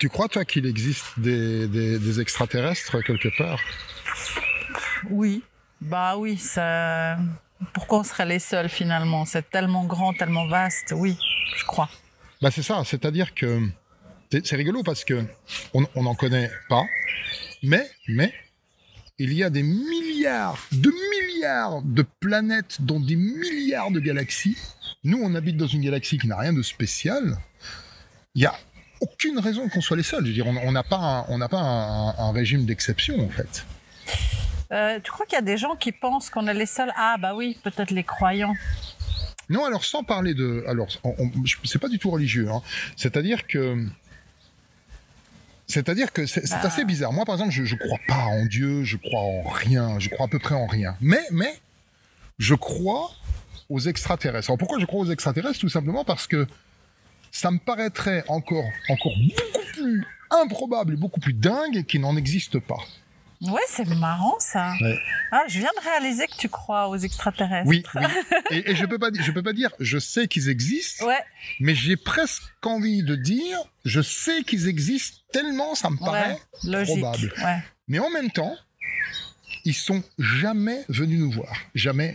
Tu crois, toi, qu'il existe des extraterrestres quelque part? Oui, bah oui, ça... Pourquoi on serait les seuls finalement? C'est tellement grand, tellement vaste, oui, je crois. Bah c'est ça, c'est-à-dire que c'est rigolo parce que on n'en connaît pas, mais il y a des milliards de planètes dans des milliards de galaxies. Nous, on habite dans une galaxie qui n'a rien de spécial. Il y a aucune raison qu'on soit les seuls. Je veux dire, on n'a pas un régime d'exception en fait. Tu crois qu'il y a des gens qui pensent qu'on est les seuls? Ah bah oui, peut-être les croyants. Non, alors sans parler de... Alors, c'est pas du tout religieux. Hein. C'est-à-dire que c'est assez bizarre. Moi, par exemple, je crois pas en Dieu, je crois en rien, je crois à peu près en rien. Mais je crois aux extraterrestres. Alors pourquoi je crois aux extraterrestres? Tout simplement parce que ça me paraîtrait encore beaucoup plus improbable et beaucoup plus dingue qu'il n'en existe pas. Ouais, c'est marrant ça. Ouais. Ah, je viens de réaliser que tu crois aux extraterrestres. Oui. Et je peux pas dire, je sais qu'ils existent, Ouais. mais j'ai presque envie de dire, je sais qu'ils existent tellement ça me paraît logique. probable. Ouais. Mais en même temps, ils sont jamais venus nous voir. Jamais.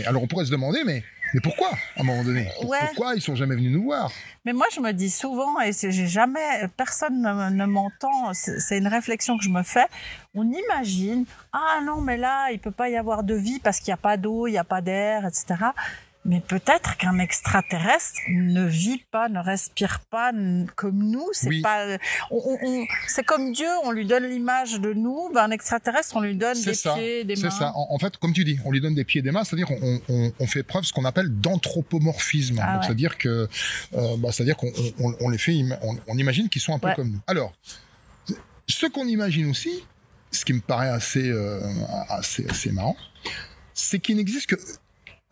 Alors on pourrait se demander, mais pourquoi, à un moment donné? Pourquoi ils sont jamais venus nous voir? Mais moi, je me dis souvent, et personne ne m'entend, c'est une réflexion que je me fais, on imagine, ah non, mais là, il peut pas y avoir de vie parce qu'il n'y a pas d'eau, il n'y a pas d'air, etc. Mais peut-être qu'un extraterrestre ne vit pas, ne respire pas comme nous. C'est pas, c'est comme Dieu, on lui donne l'image de nous. Ben, un extraterrestre, on lui donne des pieds, des mains. C'est ça. En fait, comme tu dis, on lui donne des pieds et des mains, c'est-à-dire on fait preuve de ce qu'on appelle d'anthropomorphisme. Donc, c'est-à-dire que, c'est-à-dire qu'on les fait, on imagine qu'ils sont un peu comme nous. Alors, ce qu'on imagine aussi, ce qui me paraît assez marrant, c'est qu'il n'existe que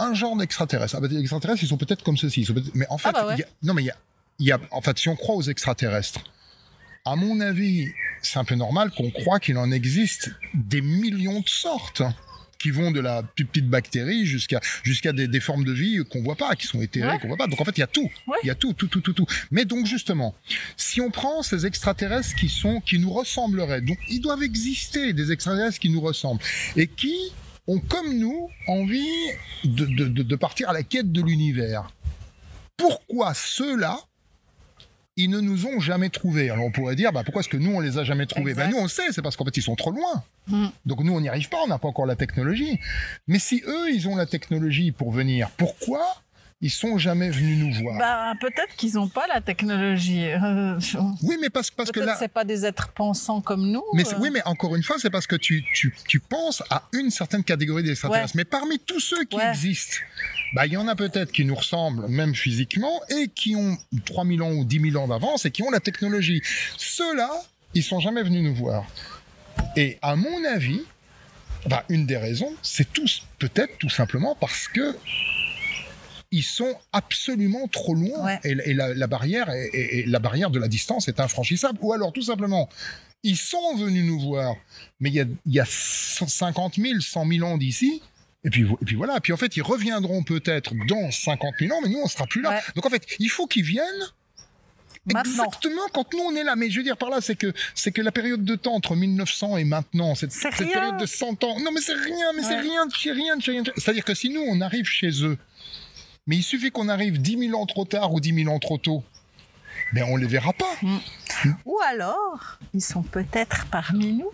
un genre d'extraterrestres. Les extraterrestres, ils sont peut-être comme ceci. Mais en fait, en fait, si on croit aux extraterrestres, à mon avis, c'est un peu normal qu'on croit qu'il en existe des millions de sortes qui vont de la plus petite bactérie jusqu'à des formes de vie qu'on voit pas, qui sont éthérées, qu'on voit pas. Donc en fait, il y a tout. Il y a tout. Mais donc justement, si on prend ces extraterrestres qui nous ressembleraient, donc ils doivent exister des extraterrestres qui nous ressemblent et qui ont comme nous envie de partir à la quête de l'univers. Pourquoi ceux-là, ils ne nous ont jamais trouvés? Alors on pourrait dire, pourquoi est-ce que nous on les a jamais trouvés? Nous on sait, c'est parce qu'en fait ils sont trop loin. Donc nous on n'y arrive pas, on n'a pas encore la technologie. Mais si eux ils ont la technologie pour venir, pourquoi ils sont jamais venus nous voir? Peut-être qu'ils n'ont pas la technologie. Oui, mais parce que là, c'est pas des êtres pensants comme nous. Mais oui, mais encore une fois, c'est parce que tu penses à une certaine catégorie d'extraterrestres. Mais parmi tous ceux qui existent, il y en a peut-être qui nous ressemblent, même physiquement, et qui ont 3000 ans ou 10 000 ans d'avance et qui ont la technologie. Ceux-là, ils sont jamais venus nous voir. Et à mon avis, une des raisons, c'est peut-être tout simplement parce que ils sont absolument trop loin et la barrière de la distance est infranchissable. Ou alors tout simplement, ils sont venus nous voir, mais il y a 50 000, 100 000 ans d'ici. Et puis voilà. Puis en fait, ils reviendront peut-être dans 50 000 ans, mais nous on sera plus là. Donc en fait, il faut qu'ils viennent maintenant. Exactement quand nous on est là. Mais je veux dire par là, c'est que la période de temps entre 1900 et maintenant, cette période de 100 ans. Non mais c'est rien, c'est rien de chez rien. C'est-à-dire que si nous on arrive chez eux, mais il suffit qu'on arrive 10 000 ans trop tard ou 10 000 ans trop tôt, on les verra pas. Ou alors, ils sont peut-être parmi nous.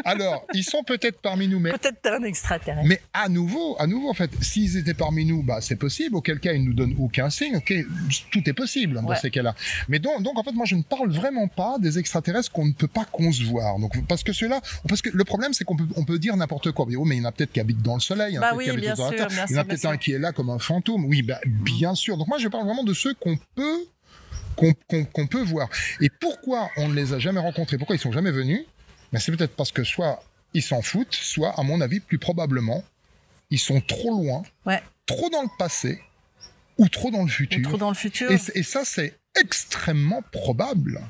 Alors, ils sont peut-être parmi nous, mais... Peut-être un extraterrestre. Mais à nouveau, en fait, s'ils étaient parmi nous, c'est possible, auquel cas ils nous donnent aucun signe, tout est possible dans ces cas-là. Mais donc, en fait, moi, je ne parle vraiment pas des extraterrestres qu'on ne peut pas concevoir. Donc, parce que le problème, c'est qu'on peut dire n'importe quoi. Mais il y en a peut-être qui habitent dans le soleil, il y en a peut-être qui habitent dans la Terre, il y en a peut-être un qui est là comme un fantôme. Oui, bien sûr. Donc moi, je parle vraiment de ceux qu'on peut voir. Et pourquoi on ne les a jamais rencontrés? Pourquoi ils sont jamais venus? C'est peut-être parce que soit ils s'en foutent, soit, à mon avis, plus probablement, ils sont trop loin, trop dans le passé, ou trop dans le futur. Et ça, c'est extrêmement probable.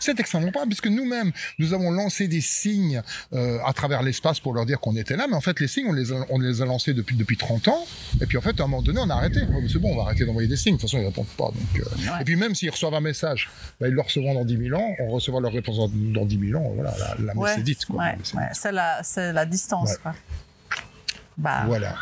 C'est extrêmement probable, puisque nous-mêmes, nous avons lancé des signes à travers l'espace pour leur dire qu'on était là, mais en fait, les signes, on les a lancés depuis 30 ans, et puis en fait, à un moment donné, on a arrêté. C'est bon, on va arrêter d'envoyer des signes, de toute façon, ils répondent pas. Donc, Et puis même s'ils reçoivent un message, ils le recevront dans 10 000 ans, on recevra leur réponse dans 10 000 ans, voilà, la messe est dite. C'est la distance. Ouais. Quoi. Bah, voilà.